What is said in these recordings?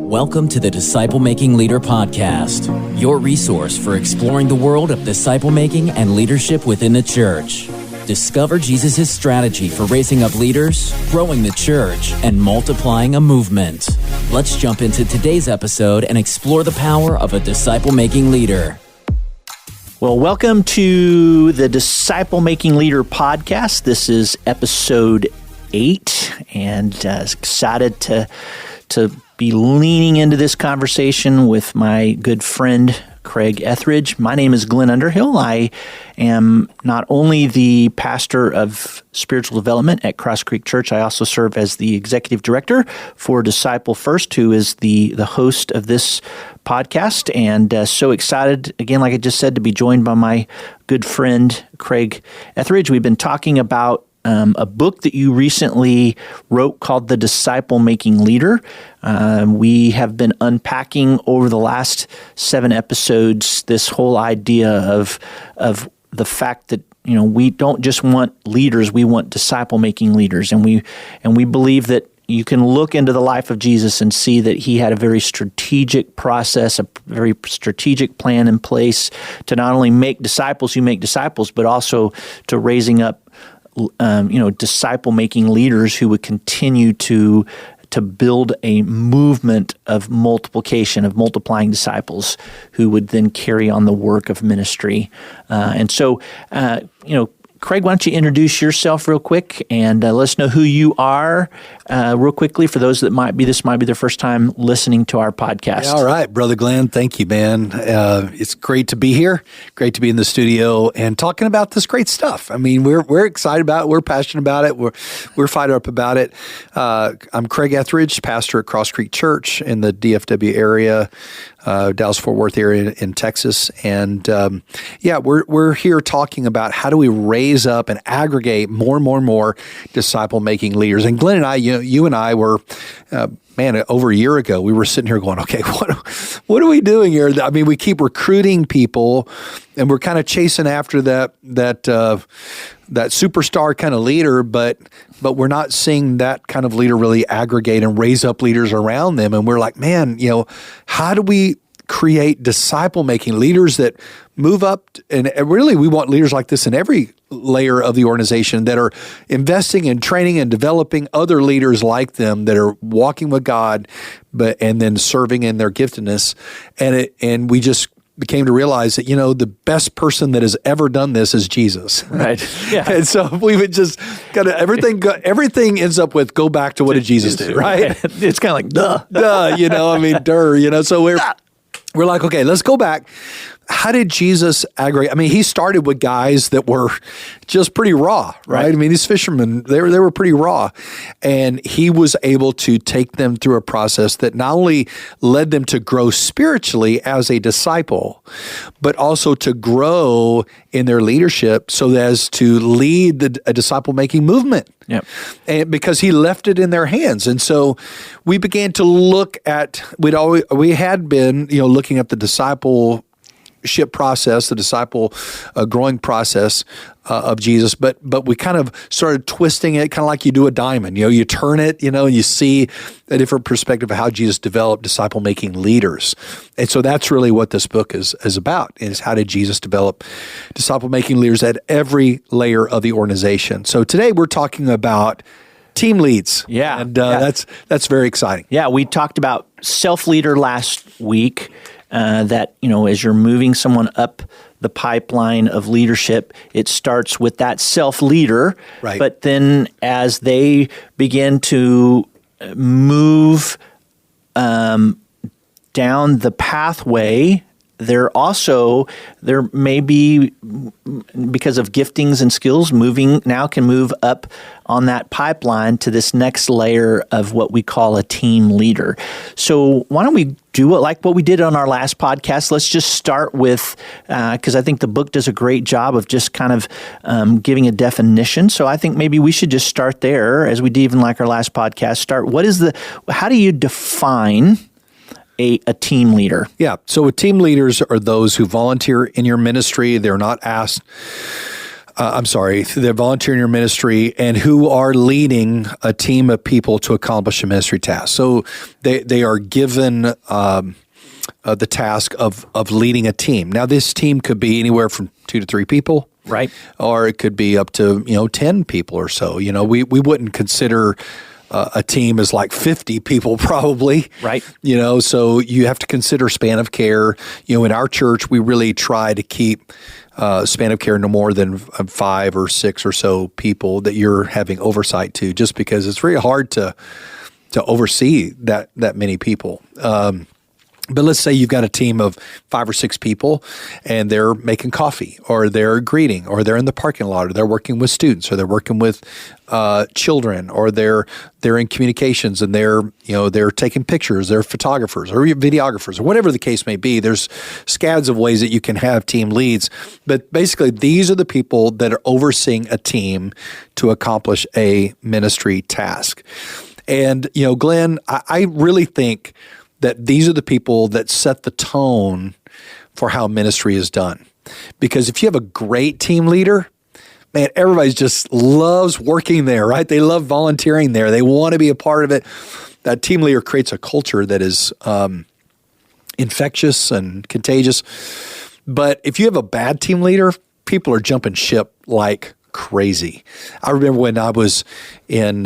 Welcome to the Disciple Making Leader Podcast, your resource for exploring the world of disciple making and leadership within the church. Discover Jesus' strategy for raising up leaders, growing the church, and multiplying a movement. Let's jump into today's episode and explore the power of a disciple making leader. Well, welcome to the Disciple Making Leader Podcast. This is episode 8, and excited to be leaning into this conversation with my good friend, Craig Etheridge. My name is Glenn Underhill. I am not only the pastor of spiritual development at Cross Creek Church, I also serve as the executive director for Disciple First, who is the host of this podcast. And so excited, again, like I just said, to be joined by my good friend, Craig Etheridge. We've been talking about a book that you recently wrote called The Disciple Making Leader. We have been unpacking over the last 7 episodes this whole idea of the fact that, you know, we don't just want leaders, we want disciple making leaders. And we believe that you can look into the life of Jesus and see that he had a very strategic process, a very strategic plan in place to not only make disciples who make disciples, but also to raising up disciple-making leaders who would continue to build a movement of multiplication, of multiplying disciples who would then carry on the work of ministry. Craig, why don't you introduce yourself real quick and let us know who you are real quickly for those that this might be their first time listening to our podcast. Yeah, all right, Brother Glenn. Thank you, man. It's great to be here. Great to be in the studio and talking about this great stuff. I mean, we're excited about it. We're passionate about it. We're fired up about it. I'm Craig Etheridge, pastor at Cross Creek Church in the DFW area, Dallas-Fort Worth area in Texas. And we're here talking about how do we raise up and aggregate more and more disciple-making leaders. And Glenn and I, you and I were, over a year ago, we were sitting here going, okay, what are we doing here? I mean, we keep recruiting people, and we're kind of chasing after that superstar kind of leader, but we're not seeing that kind of leader really aggregate and raise up leaders around them. And we're like, man, how do we create disciple-making leaders that move up? And really, we want leaders like this in every layer of the organization that are investing in training and developing other leaders like them that are walking with God, and then serving in their giftedness. And we just became to realize that, the best person that has ever done this is Jesus. Right. Yeah. And so we would just kind of, everything ends up with, go back to what did Jesus do, right? It's kind of like, duh. So we're like, okay, let's go back. How did Jesus aggregate? I mean, he started with guys that were just pretty raw, right? I mean, these fishermen, they were pretty raw. And he was able to take them through a process that not only led them to grow spiritually as a disciple, but also to grow in their leadership so as to lead a disciple-making movement. Yep. And because he left it in their hands. And so we began to look at, we had been, looking at the discipleship process, the disciple growing process of Jesus, but we kind of started twisting it, kind of like you do a diamond. You turn it, and you see a different perspective of how Jesus developed disciple-making leaders. And so that's really what this book is about, is how did Jesus develop disciple-making leaders at every layer of the organization. So today we're talking about team leads. Yeah. And that's very exciting. Yeah, we talked about self-leader last week. That, as you're moving someone up the pipeline of leadership, it starts with that self-leader. Right. But then as they begin to move down the pathway, there may be, because of giftings and skills, can move up on that pipeline to this next layer of what we call a team leader. So why don't we do it like what we did on our last podcast? Let's just start with, because I think the book does a great job of just kind of giving a definition. So I think maybe we should just start there, as we did even like our last podcast. How do you define a team team leader? Yeah. So team leaders are those who volunteer in your ministry. They're not asked they're volunteering in your ministry and who are leading a team of people to accomplish a ministry task. So they are given the task of leading a team. Now, this team could be anywhere from 2 to 3 people. Right. Or it could be up to, 10 people or so. We wouldn't consider a team as like 50 people probably. Right. So you have to consider span of care. In our church, we really try to keep span of care no more than 5 or 6 or so people that you're having oversight to, just because it's very hard to oversee that many people. But let's say you've got a team of 5 or 6 people and they're making coffee or they're greeting or they're in the parking lot or they're working with students or they're working with children or they're in communications and they're taking pictures, they're photographers or videographers or whatever the case may be. There's scads of ways that you can have team leads. But basically, these are the people that are overseeing a team to accomplish a ministry task. And, Glenn, I really think that these are the people that set the tone for how ministry is done. Because if you have a great team leader, man, everybody just loves working there, right? They love volunteering there. They want to be a part of it. That team leader creates a culture that is infectious and contagious. But if you have a bad team leader, people are jumping ship like crazy. I remember when I was in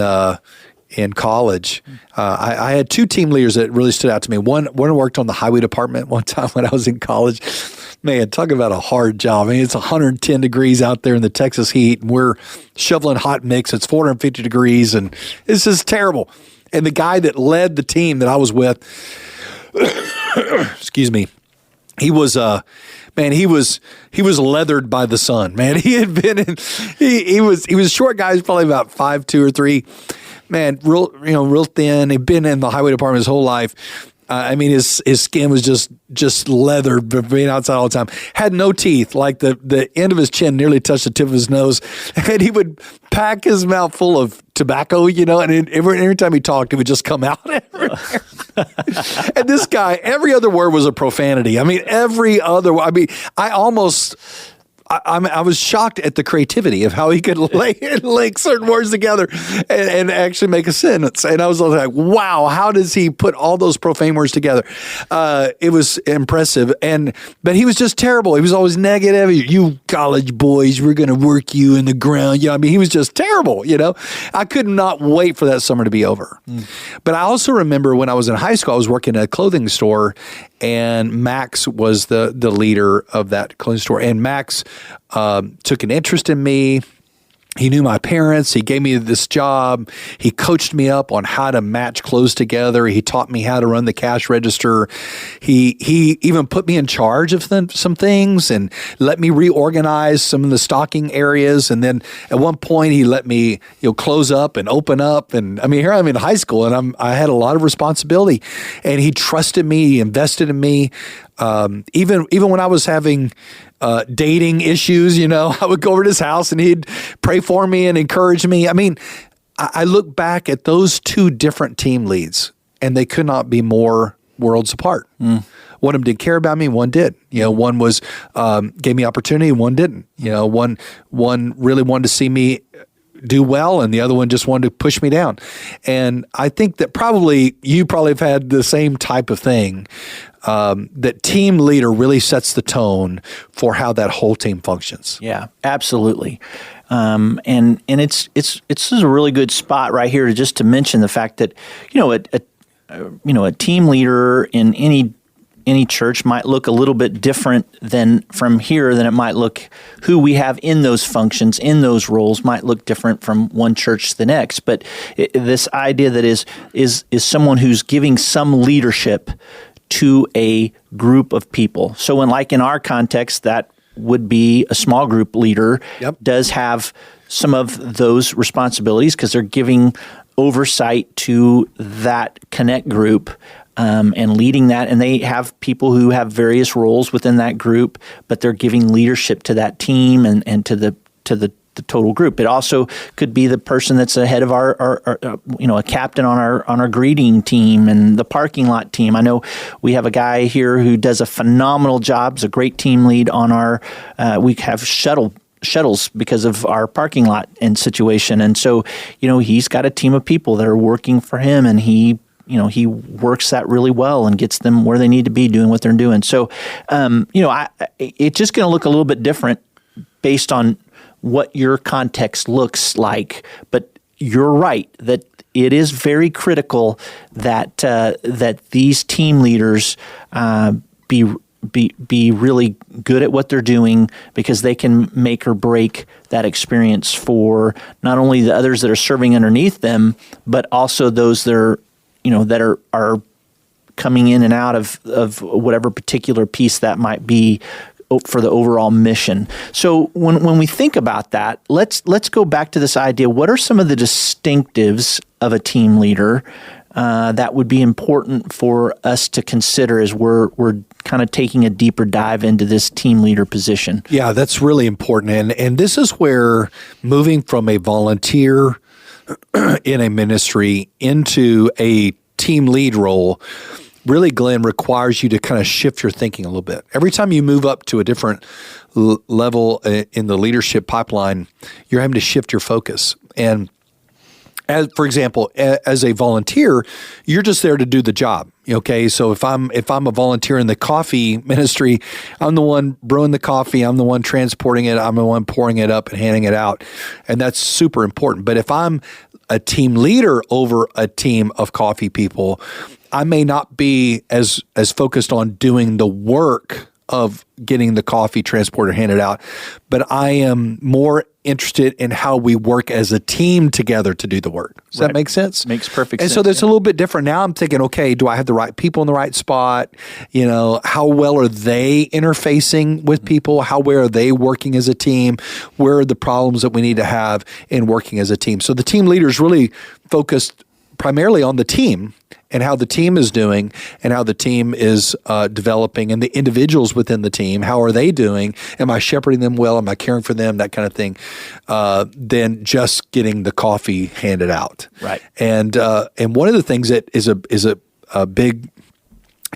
college, I had 2 team leaders that really stood out to me. One worked on the highway department one time when I was in college. Man, talk about a hard job. It's 110 degrees out there in the Texas heat, and we're shoveling hot mix. It's 450 degrees, and it's just terrible. And the guy that led the team that I was with, excuse me, he was leathered by the sun. Man, he had been in. He was a short guy. He's probably about 5'2" or 3". Man, real thin. He'd been in the highway department his whole life. His skin was just leathered, being outside all the time. Had no teeth. Like the end of his chin nearly touched the tip of his nose. And he would pack his mouth full of tobacco, and every time he talked, it would just come out everywhere. And this guy, every other word was a profanity. I was shocked at the creativity of how he could link certain words together and actually make a sentence. And I was like, wow, how does he put all those profane words together? It was impressive. But he was just terrible. He was always negative. You college boys, we're going to work you in the ground. He was just terrible, I could not wait for that summer to be over. But I also remember when I was in high school, I was working at a clothing store, and Max was the leader of that clothing store. And Max took an interest in me. He knew my parents. He gave me this job. He coached me up on how to match clothes together. He taught me how to run the cash register. He even put me in charge of some things and let me reorganize some of the stocking areas. And then at one point, he let me close up and open up. And here I'm in high school, and I had a lot of responsibility. And he trusted me. He invested in me. Even when I was having dating issues, I would go over to his house and he'd pray for me and encourage me. I look back at those 2 different team leads, and they could not be more worlds apart. One of them did care about me, one did. One was gave me opportunity, one didn't. One really wanted to see me do well, and the other one just wanted to push me down. And I think that you have had the same type of thing. That team leader really sets the tone for how that whole team functions. Yeah, absolutely. And it's a really good spot right here to mention the fact that a team leader in any church might look a little bit different than it might look. Who we have in those functions, in those roles, might look different from one church to the next. But this idea that is someone who's giving some leadership to a group of people. So in our context, that would be a small group leader. Yep. Does have some of those responsibilities because they're giving oversight to that connect group and leading that. And they have people who have various roles within that group, but they're giving leadership to that team and to the total group. It also could be the person that's ahead of our a captain on our greeting team and the parking lot team. I know we have a guy here who does a phenomenal job. He's a great team lead on our. We have shuttle shuttles because of our parking lot and situation. And so, he's got a team of people that are working for him, and he works that really well and gets them where they need to be doing what they're doing. So, it's just going to look a little bit different based on what your context looks like. But you're right that it is very critical that these team leaders be really good at what they're doing, because they can make or break that experience for not only the others that are serving underneath them, but also those that are coming in and out of whatever particular piece that might be for the overall mission. So when we think about that, let's go back to this idea. What are some of the distinctives of a team leader that would be important for us to consider as we're kind of taking a deeper dive into this team leader position? Yeah, that's really important. And this is where moving from a volunteer in a ministry into a team lead role really, Glenn, requires you to kind of shift your thinking a little bit. Every time you move up to a different level in the leadership pipeline, you're having to shift your focus. And for example, as a volunteer, you're just there to do the job. Okay, so if I'm a volunteer in the coffee ministry, I'm the one brewing the coffee, I'm the one transporting it, I'm the one pouring it up and handing it out, and that's super important. But if I'm a team leader over a team of coffee people, I may not be as focused on doing the work of getting the coffee transported, handed out, but I am more interested in how we work as a team together to do the work. Does that make sense? Makes perfect sense. And so that's a little bit different. Now I'm thinking, okay, do I have the right people in the right spot? How well are they interfacing with people? How well are they working as a team? Where are the problems that we need to have in working as a team? So the team leader is really focused primarily on the team and how the team is doing and how the team is developing, and the individuals within the team, how are they doing? Am I shepherding them well? Am I caring for them? That kind of thing. Than just getting the coffee handed out. Right. And one of the things that is a big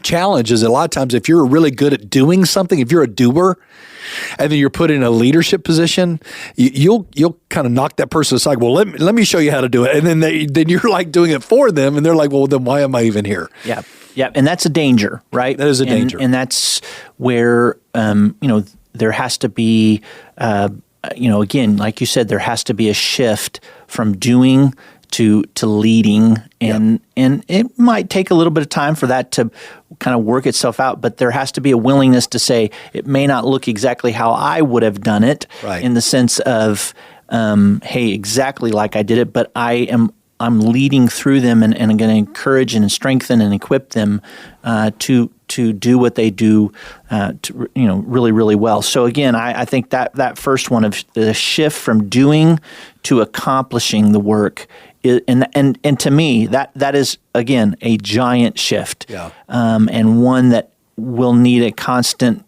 challenge is that a lot of times if you're really good at doing something, if you're a doer, and then you're put in a leadership position, you'll kind of knock that person aside. Well, let me show you how to do it, and then you're like doing it for them, and they're like, well, then why am I even here? Yeah, and that's a danger, right? That is a danger, and that's where there has to be, again, like you said, there has to be a shift from doing to leading, and it might take a little bit of time for that to kind of work itself out, but there has to be a willingness to say, it may not look exactly how I would have done it, right, in the sense of, hey, exactly like I did it, but I'm leading through them, and I'm going to encourage and strengthen and equip them to do what they do, really, really well. So again, I think that first one of the shift from doing to accomplishing the work, and to me, that is again a giant shift, and one that will need a constant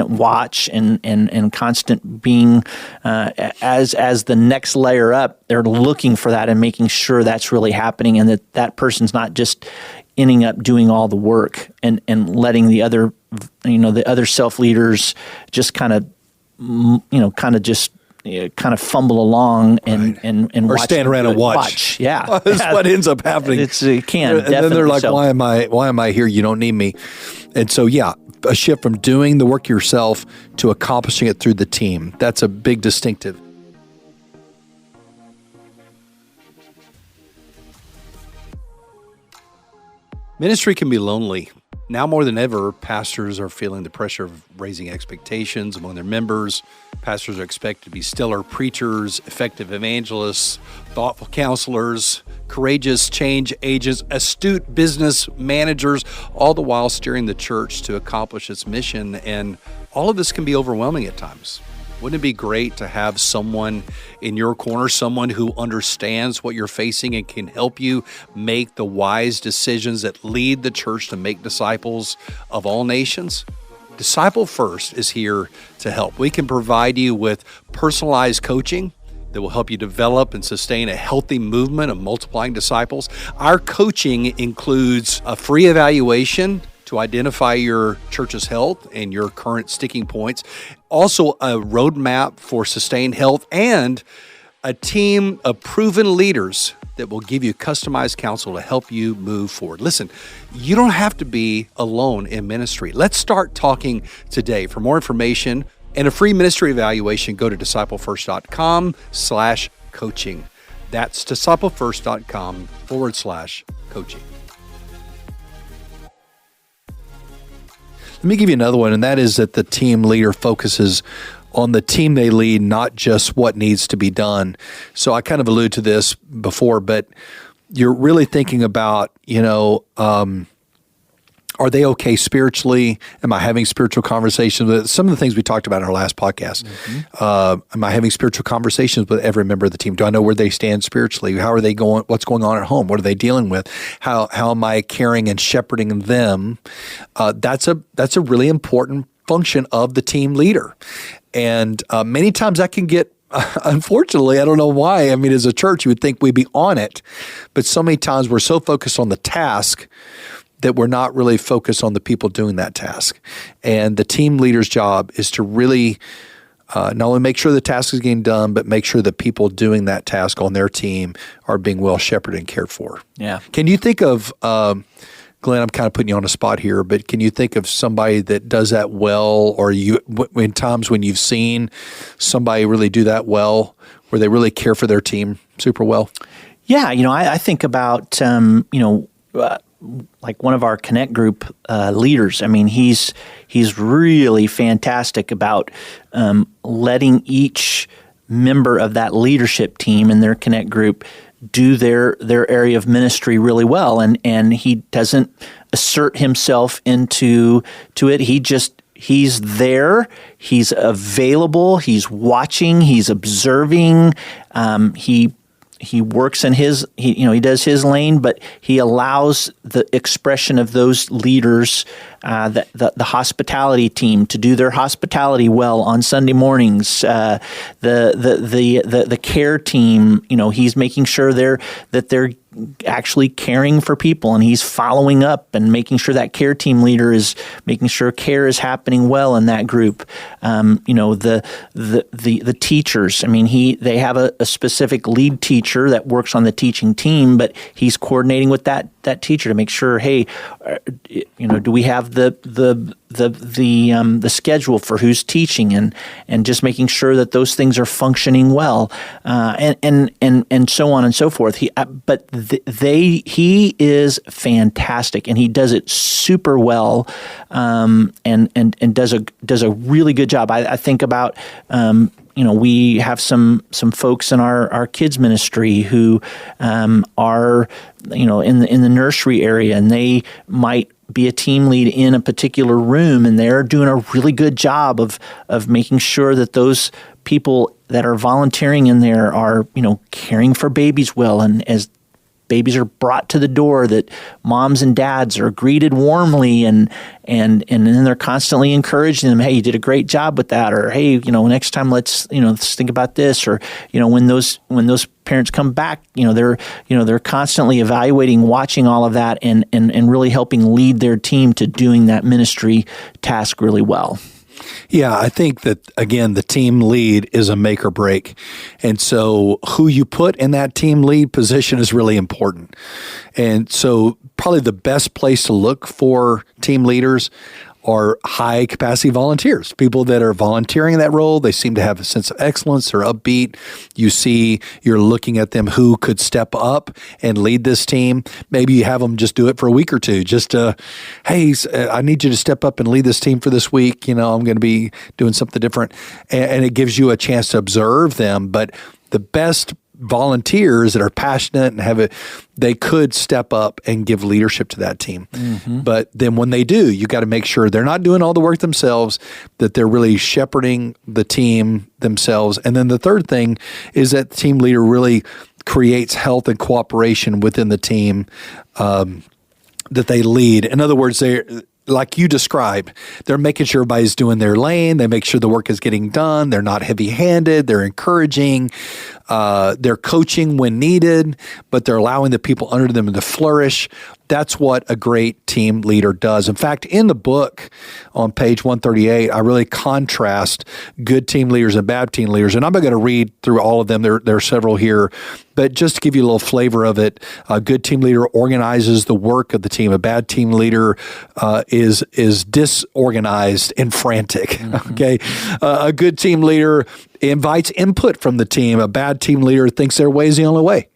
watch and constant being as the next layer up. They're looking for that and making sure that's really happening, and that person's not just ending up doing all the work and letting the other self leaders just kind of fumble along and or watch stand around and watch. Yeah, that's what ends up happening. It can, and then they're like, why am I here? You don't need me. And so, a shift from doing the work yourself to accomplishing it through the team. That's a big distinctive. Ministry can be lonely. Now more than ever, pastors are feeling the pressure of raising expectations among their members. Pastors are expected to be stellar preachers, effective evangelists, thoughtful counselors, courageous change agents, astute business managers, all the while steering the church to accomplish its mission. And all of this can be overwhelming at times. Wouldn't it be great to have someone in your corner, someone who understands what you're facing and can help you make the wise decisions that lead the church to make disciples of all nations? Disciple First is here to help. We can provide you with personalized coaching that will help you develop and sustain a healthy movement of multiplying disciples. Our coaching includes a free evaluation to identify your church's health and your current sticking points, also a roadmap for sustained health, and a team of proven leaders that will give you customized counsel to help you move forward. Listen, you don't have to be alone in ministry. Let's start talking today. For more information and a free ministry evaluation, go to disciplefirst.com/coaching. That's disciplefirst.com/coaching. Let me give you another one, and that is that the team leader focuses on the team they lead, not just what needs to be done. So I kind of alluded to this before, but you're really thinking about, are they okay spiritually? Am I having spiritual conversations? Some of the things we talked about in our last podcast. Am I having spiritual conversations with every member of the team? Do I know where they stand spiritually? How are they going? What's going on at home? What are they dealing with? How am I caring and shepherding them? That's a really important function of the team leader. And many times that can get, unfortunately, I don't know why. I mean, as a church, you would think we'd be on it. But so many times we're so focused on the task that we're not really focused on the people doing that task. And the team leader's job is to really not only make sure the task is getting done, but make sure the people doing that task on their team are being well shepherded and cared for. Yeah. Can you think of, Glenn, I'm kind of putting you on the spot here, but can you think of somebody that does that well, or in times when you've seen somebody really do that well, where they really care for their team super well? Yeah, I think about, like one of our Connect group leaders. I mean, he's really fantastic about letting each member of that leadership team in their Connect group do their area of ministry really well, and he doesn't assert himself into it. He's there, he's available, he's watching, he's observing. He works in he does his lane, but he allows the expression of those leaders, the hospitality team, to do their hospitality well on Sunday mornings. The care team, he's making sure they're actually caring for people, and he's following up and making sure that care team leader is making sure care is happening well in that group. The teachers, I mean, they have a specific lead teacher that works on the teaching team, but he's coordinating with that teacher to make sure, hey, do we have the schedule for who's teaching, and just making sure that those things are functioning well, and so on and so forth. He is fantastic, and he does it super well, and does a really good job. I think about we have some folks in our kids ministry who are in the nursery area, and they might be a team lead in a particular room, and they're doing a really good job of making sure that those people that are volunteering in there are caring for babies well, and as babies are brought to the door, that moms and dads are greeted warmly, and then they're constantly encouraging them, hey, you did a great job with that, or hey, next time let's think about this, or when those parents come back, they're constantly evaluating, watching all of that, and really helping lead their team to doing that ministry task really well. Yeah, I think that, again, the team lead is a make or break. And so who you put in that team lead position is really important. And so probably the best place to look for team leaders are high capacity volunteers, people that are volunteering in that role. They seem to have a sense of excellence or upbeat. You're looking at them who could step up and lead this team. Maybe you have them just do it for a week or two, just hey, I need you to step up and lead this team for this week. I'm going to be doing something different. And it gives you a chance to observe them. But the best volunteers that are passionate and they could step up and give leadership to that team. Mm-hmm. But then when they do, you got to make sure they're not doing all the work themselves, that they're really shepherding the team themselves. And then the third thing is that the team leader really creates health and cooperation within the team that they lead. In other words, like you described, they're making sure everybody's doing their lane. They make sure the work is getting done. They're not heavy-handed. They're encouraging. They're coaching when needed, but they're allowing the people under them to flourish. That's what a great team leader does. In fact, in the book on page 138, I really contrast good team leaders and bad team leaders. And I'm not going to read through all of them. There are several here. But just to give you a little flavor of it, a good team leader organizes the work of the team. A bad team leader is disorganized and frantic. Mm-hmm. Okay, a good team leader invites input from the team. A bad team leader thinks their way is the only way.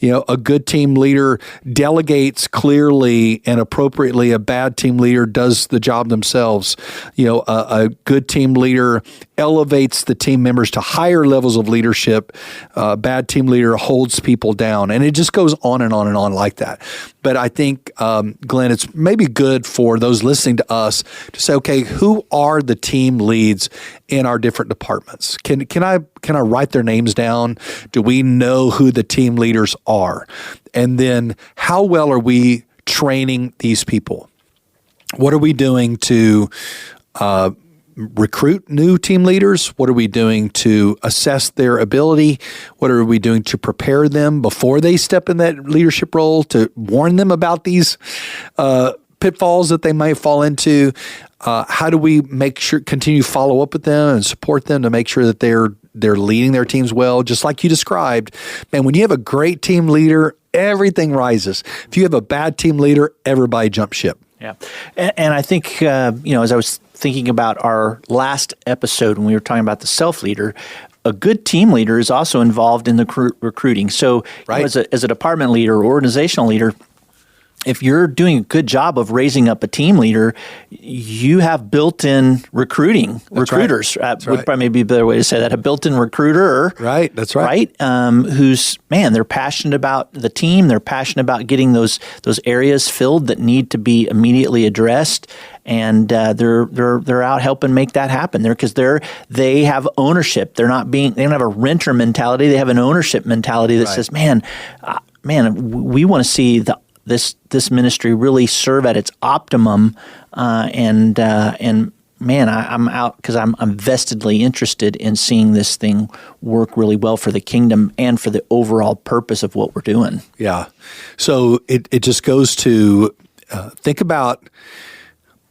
A good team leader delegates clearly and appropriately. A bad team leader does the job themselves. A good team leader elevates the team members to higher levels of leadership. A bad team leader holds people down. And it just goes on and on and on like that. But I think, Glenn, it's maybe good for those listening to us to say, okay, who are the team leads in our different departments? Can I write their names down? Do we know who the team leaders are? And then how well are we training these people? What are we doing to recruit new team leaders? What are we doing to assess their ability? What are we doing to prepare them before they step in that leadership role, to warn them about these pitfalls that they might fall into? How do we continue to follow up with them and support them to make sure that they're leading their teams well, just like you described? And when you have a great team leader, everything rises. If you have a bad team leader, everybody jumps ship. Yeah. And I think, as I was thinking about our last episode when we were talking about the self-leader, a good team leader is also involved in the recruiting. So right. As a department leader or organizational leader, if you're doing a good job of raising up a team leader, you have built-in recruiters. That's would right. probably be a better way to say that. A built-in recruiter. Right. That's right. Right. They're passionate about the team. They're passionate about getting those areas filled that need to be immediately addressed. And they're out helping make that happen there because they have ownership. They don't have a renter mentality. They have an ownership mentality that says, man, we want to see this ministry really serve at its optimum, and I'm out because I'm vestedly interested in seeing this thing work really well for the kingdom and for the overall purpose of what we're doing. Yeah. So it just goes to think about,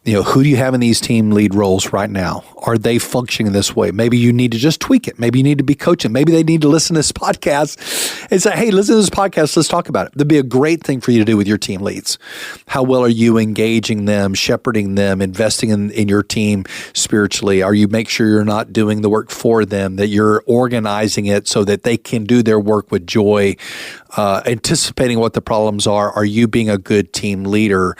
who do you have in these team lead roles right now? Are they functioning this way? Maybe you need to just tweak it. Maybe you need to be coaching. Maybe they need to listen to this podcast and say, hey, listen to this podcast. Let's talk about it. That'd be a great thing for you to do with your team leads. How well are you engaging them, shepherding them, investing in your team spiritually? Are you make sure you're not doing the work for them, that you're organizing it so that they can do their work with joy, anticipating what the problems are? Are you being a good team leader?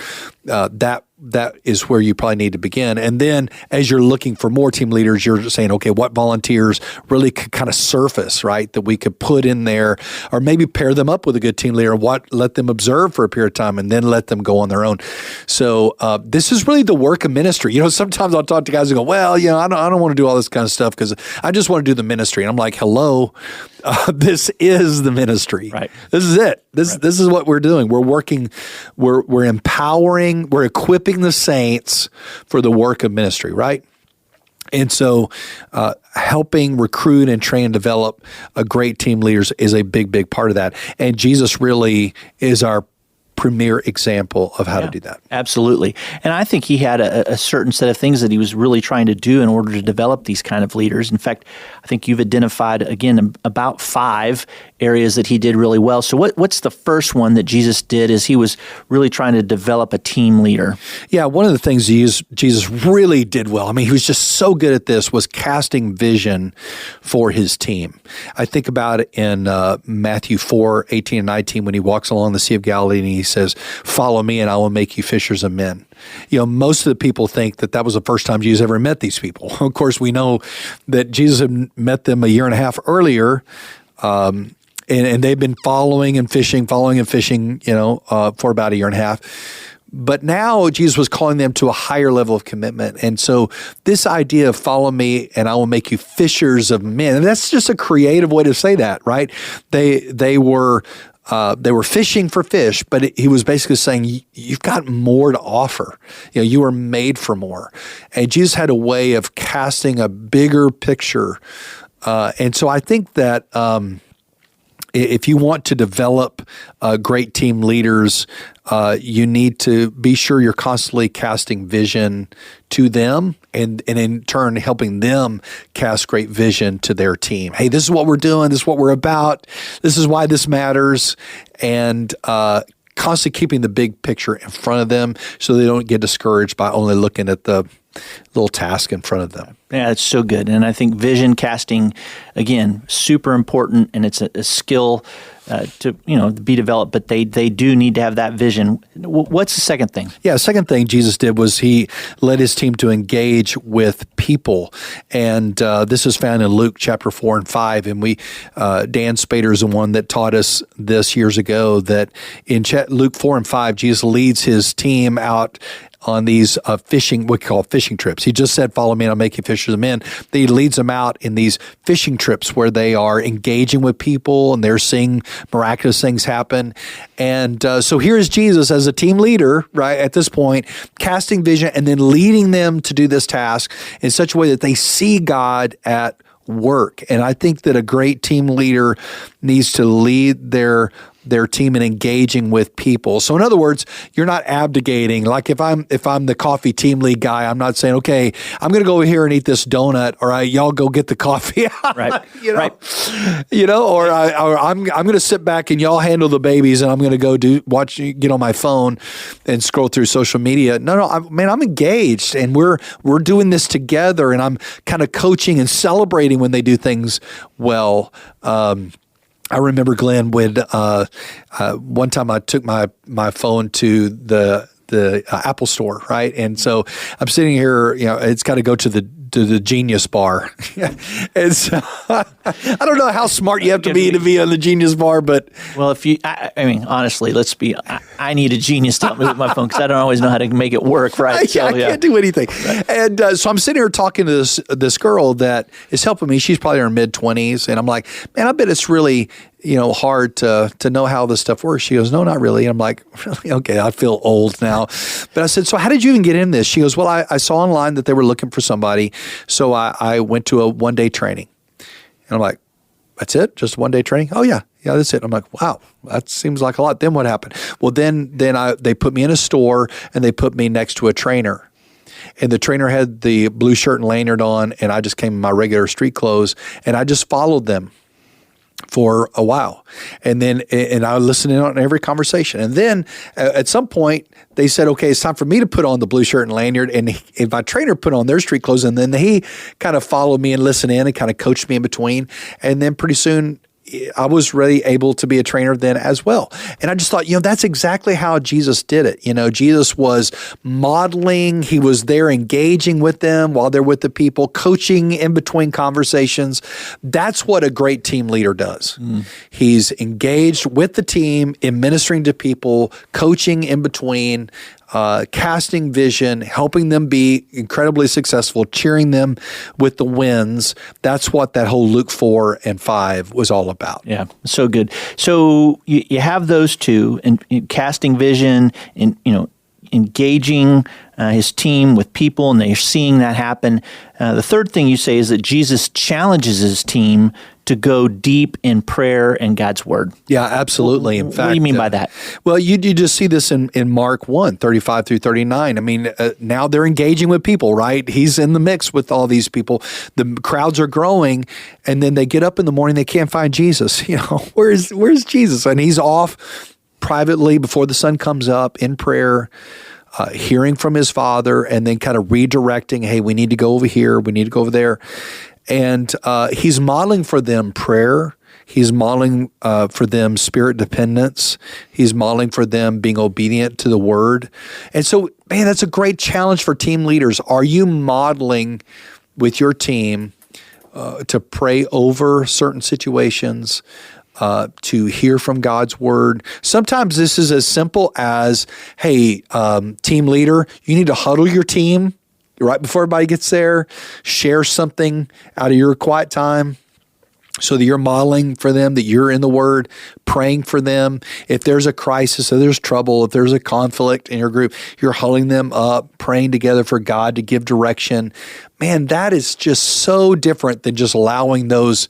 That is where you probably need to begin. And then as you're looking for more team leaders, you're saying, okay, what volunteers really could kind of surface, right, that we could put in there, or maybe pair them up with a good team leader, let them observe for a period of time and then let them go on their own. So this is really the work of ministry. Sometimes I'll talk to guys who go, well, I don't want to do all this kind of stuff because I just want to do the ministry. And I'm like, hello, this is the ministry. Right. This is it. This is what we're doing. We're working, we're empowering, we're equipping the saints for the work of ministry, right? And so helping recruit and train and develop a great team leaders is a big, big part of that. And Jesus really is our premier example of how to do that. Absolutely. And I think he had a certain set of things that he was really trying to do in order to develop these kind of leaders. In fact, I think you've identified, again, about 5 areas that he did really well. So what's the first one that Jesus did is he was really trying to develop a team leader? Yeah, one of the things Jesus really did well, he was just so good at this, was casting vision for his team. I think about it in Matthew 4:18 and 19 when he walks along the Sea of Galilee and he says, follow me and I will make you fishers of men. Most of the people think that was the first time Jesus ever met these people. Of course, we know that Jesus had met them a year and a half earlier, and they've been following and fishing, for about a year and a half. But now Jesus was calling them to a higher level of commitment. And so this idea of follow me and I will make you fishers of men, and that's just a creative way to say that, right? They were fishing for fish, but he was basically saying, you've got more to offer. You are made for more. And Jesus had a way of casting a bigger picture. And so I think that if you want to develop great team leaders, you need to be sure you're constantly casting vision to them and in turn helping them cast great vision to their team. Hey, this is what we're doing. This is what we're about. This is why this matters. And constantly keeping the big picture in front of them so they don't get discouraged by only looking at the little task in front of them. Yeah, it's so good. And I think vision casting, again, super important, and it's a skill to be developed, but they do need to have that vision. What's the second thing? Yeah, second thing Jesus did was he led his team to engage with people. And this is found in Luke chapter 4 and 5. And Dan Spader is the one that taught us this years ago, that in Luke 4 and 5, Jesus leads his team out on these fishing, what we call fishing trips. He just said, follow me and I'll make you fishers of men. He leads them out in these fishing trips where they are engaging with people and they're seeing miraculous things happen. And so here's Jesus as a team leader, right, at this point, casting vision and then leading them to do this task in such a way that they see God at work. And I think that a great team leader needs to lead their team in engaging with people. So in other words, you're not abdicating. Like if I'm the coffee team lead guy, I'm not saying, okay, I'm going to go over here and eat this donut, or y'all go get the coffee. Right. Or I'm going to sit back and y'all handle the babies, and I'm going to go get on my phone and scroll through social media. No, I'm engaged, and we're doing this together, and I'm kind of coaching and celebrating when they do things well. I remember, Glenn, when one time I took my phone to the Apple store, right? And so I'm sitting here, it's got to go to the Genius Bar. And so I don't know how smart you have to be on the Genius Bar, but well, honestly, I need a genius to help me with my phone because I don't always know how to make it work, right? I can't do anything. Right. And so I'm sitting here talking to this girl that is helping me. She's probably in her mid-20s, and I'm like, man, I bet it's really hard to know how this stuff works. She goes, no, not really. And I'm like, really? Okay, I feel old now. But I said, so how did you even get in this? She goes, well, I saw online that they were looking for somebody. So I went to a one-day training. And I'm like, that's it? Just one-day training? Oh, yeah, that's it. I'm like, wow, that seems like a lot. Then what happened? Well, then they put me in a store and they put me next to a trainer. And the trainer had the blue shirt and lanyard on, and I just came in my regular street clothes, and I just followed them for a while. And I listened in on every conversation. And then at some point they said, okay, it's time for me to put on the blue shirt and lanyard. And my trainer put on their street clothes. And then he kind of followed me and listened in and kind of coached me in between. And then pretty soon I was really able to be a trainer then as well. And I just thought, that's exactly how Jesus did it. Jesus was modeling. He was there engaging with them while they're with the people, coaching in between conversations. That's what a great team leader does. He's engaged with the team in ministering to people, coaching in between, casting vision, helping them be incredibly successful, cheering them with the wins. That's what that whole Luke 4 and 5 was all about. Yeah, so good. So you have those two, and casting vision, and engaging his team with people, and they're seeing that happen. The third thing you say is that Jesus challenges his team to go deep in prayer and God's word. Yeah, absolutely. In fact, what do you mean by that? Well, you just see this in Mark 1, 35 through 39. I mean, now they're engaging with people, right? He's in the mix with all these people. The crowds are growing, and then they get up in the morning, they can't find Jesus. Where's Jesus? And he's off privately before the sun comes up in prayer, hearing from his Father, and then kind of redirecting, hey, we need to go over here, we need to go over there. And he's modeling for them prayer. He's modeling for them spirit dependence. He's modeling for them being obedient to the word. And so, man, that's a great challenge for team leaders. Are you modeling with your team to pray over certain situations, to hear from God's word? Sometimes this is as simple as, hey, team leader, you need to huddle your team right before everybody gets there, share something out of your quiet time so that you're modeling for them, that you're in the word, praying for them. If there's a crisis, if there's trouble, if there's a conflict in your group, you're huddling them up, praying together for God to give direction. Man, that is just so different than just allowing those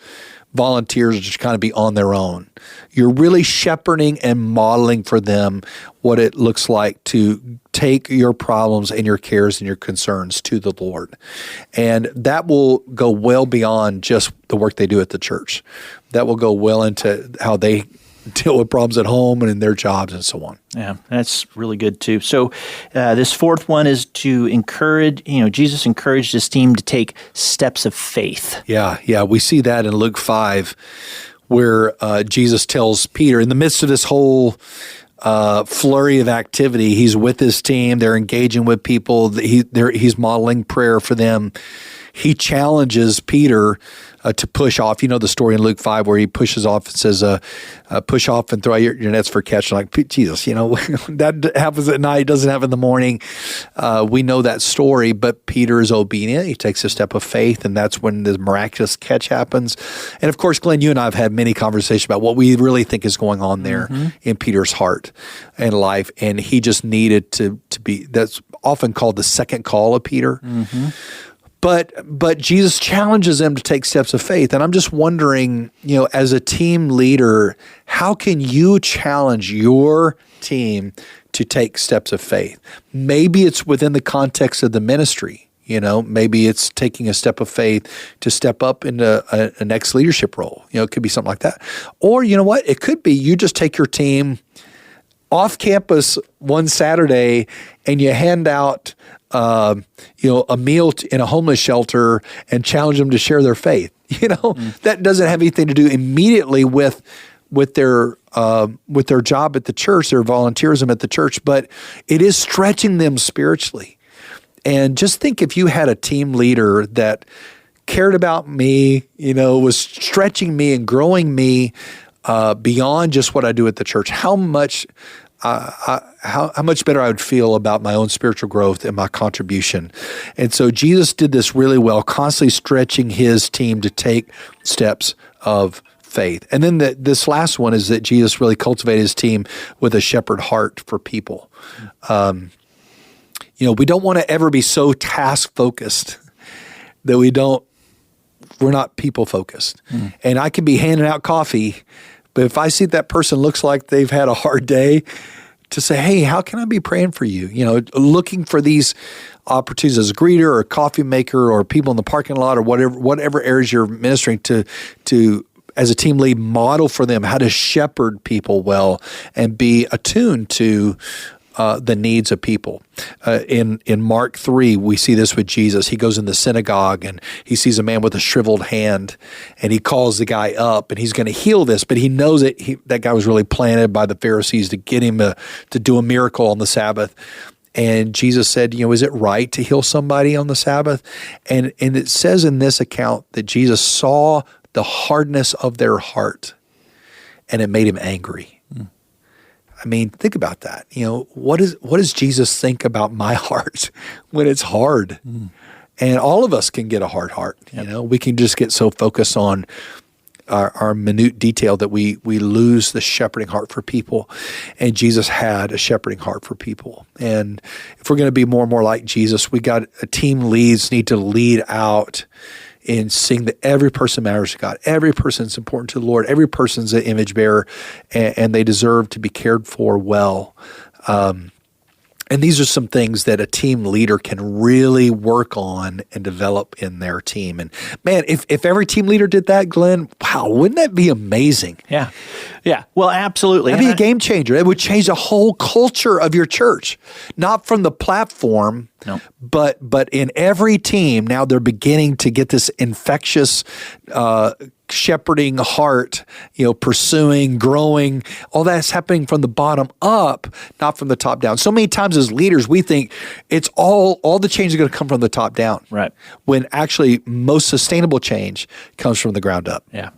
volunteers just kind of be on their own. You're really shepherding and modeling for them what it looks like to take your problems and your cares and your concerns to the Lord. And that will go well beyond just the work they do at the church. That will go well into how they deal with problems at home and in their jobs and so on. Yeah, that's really good too. So this fourth one is to encourage, Jesus encouraged his team to take steps of faith. Yeah. We see that in Luke 5 where Jesus tells Peter, in the midst of this whole flurry of activity, he's with his team, they're engaging with people, he's modeling prayer for them. He challenges Peter to push off. You know the story in Luke 5 where he pushes off and says, push off and throw out your nets for catch. Like, Jesus, that happens at night, doesn't happen in the morning. We know that story, but Peter is obedient. He takes a step of faith, and that's when the miraculous catch happens. And of course, Glenn, you and I have had many conversations about what we really think is going on there in Peter's heart and life. And he just needed to be, that's often called the second call of Peter. But Jesus challenges them to take steps of faith. And I'm just wondering, as a team leader, how can you challenge your team to take steps of faith? Maybe it's within the context of the ministry. Maybe it's taking a step of faith to step up into a next leadership role. It could be something like that. Or, it could be you just take your team off campus one Saturday and you hand out a meal in a homeless shelter and challenge them to share their faith. That doesn't have anything to do immediately with their job at the church, their volunteerism at the church, but it is stretching them spiritually. And just think if you had a team leader that cared about me, was stretching me and growing me beyond just what I do at the church, how much better I would feel about my own spiritual growth and my contribution. And so Jesus did this really well, constantly stretching his team to take steps of faith. And then this last one is that Jesus really cultivated his team with a shepherd heart for people. We don't want to ever be so task-focused that we're not people-focused. And I can be handing out coffee, but if I see that person looks like they've had a hard day, to say, hey, how can I be praying for you? Looking for these opportunities as a greeter or a coffee maker or people in the parking lot or whatever areas you're ministering to as a team lead, model for them how to shepherd people well and be attuned to the needs of people. In Mark 3, we see this with Jesus. He goes in the synagogue and he sees a man with a shriveled hand and he calls the guy up and he's going to heal this, but he knows that guy was really planted by the Pharisees to get him to do a miracle on the Sabbath. And Jesus said, is it right to heal somebody on the Sabbath? And it says in this account that Jesus saw the hardness of their heart and it made him angry. I mean, think about that. What does Jesus think about my heart when it's hard? And all of us can get a hard heart. We can just get so focused on our minute detail that we lose the shepherding heart for people. And Jesus had a shepherding heart for people. And if we're going to be more and more like Jesus, team leads need to lead out in seeing that every person matters to God. Every person is important to the Lord. Every person's an image bearer, and they deserve to be cared for well. And these are some things that a team leader can really work on and develop in their team. And man, if every team leader did that, Glenn, wow, wouldn't that be amazing? Yeah. Well, absolutely. That'd be a game changer. It would change the whole culture of your church, not from the platform, but in every team. Now they're beginning to get this infectious shepherding heart, pursuing, growing, all that's happening from the bottom up, not from the top down. So many times as leaders, we think it's all the change is going to come from the top down. Right. When actually most sustainable change comes from the ground up. Yeah.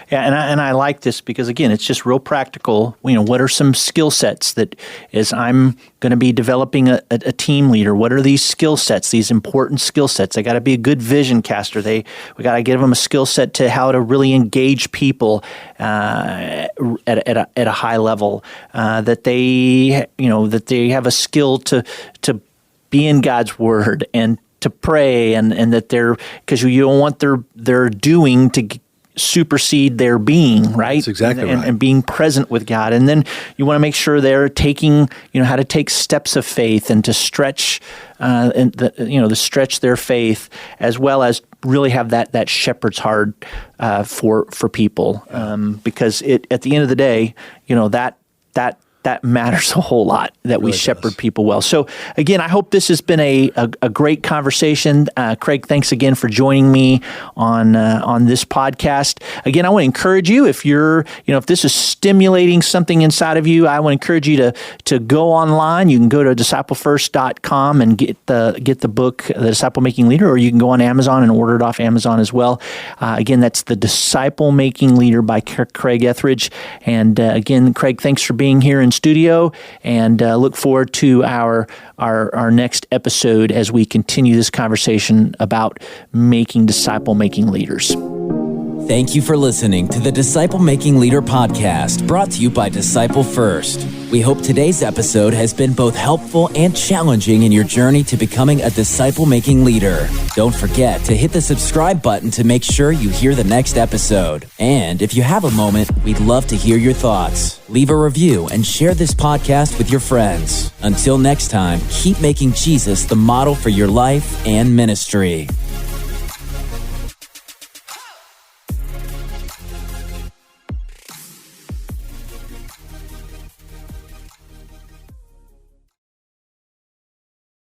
And I like this because, again, it's just real practical. What are some skill sets that as I'm going to be developing a team leader, what are these skill sets, these important skill sets? They got to be a good vision caster. We got to give them a skill set to how to really engage people at a high level, that they have a skill to be in God's word and to pray and that because you don't want their doing to supersede their being, right? That's exactly right. And being present with God. And then you want to make sure they're taking, how to take steps of faith and to stretch, to stretch their faith, as well as really have that shepherd's heart for people, because at the end of the day, that matters a whole lot, that we shepherd people well. So again, I hope this has been a great conversation. Craig, thanks again for joining me on this podcast. Again, I want to encourage you, if if this is stimulating something inside of you, I want to encourage you to go online. You can go to disciplefirst.com and get the book, The Disciple Making Leader, or you can go on Amazon and order it off Amazon as well. Again, that's The Disciple Making Leader by Craig Etheridge. And again, Craig, thanks for being here in studio, and look forward to our next episode as we continue this conversation about making disciple-making leaders. Thank you for listening to the Disciple Making Leader podcast, brought to you by Disciple First. We hope today's episode has been both helpful and challenging in your journey to becoming a disciple-making leader. Don't forget to hit the subscribe button to make sure you hear the next episode. And if you have a moment, we'd love to hear your thoughts. Leave a review and share this podcast with your friends. Until next time, keep making Jesus the model for your life and ministry.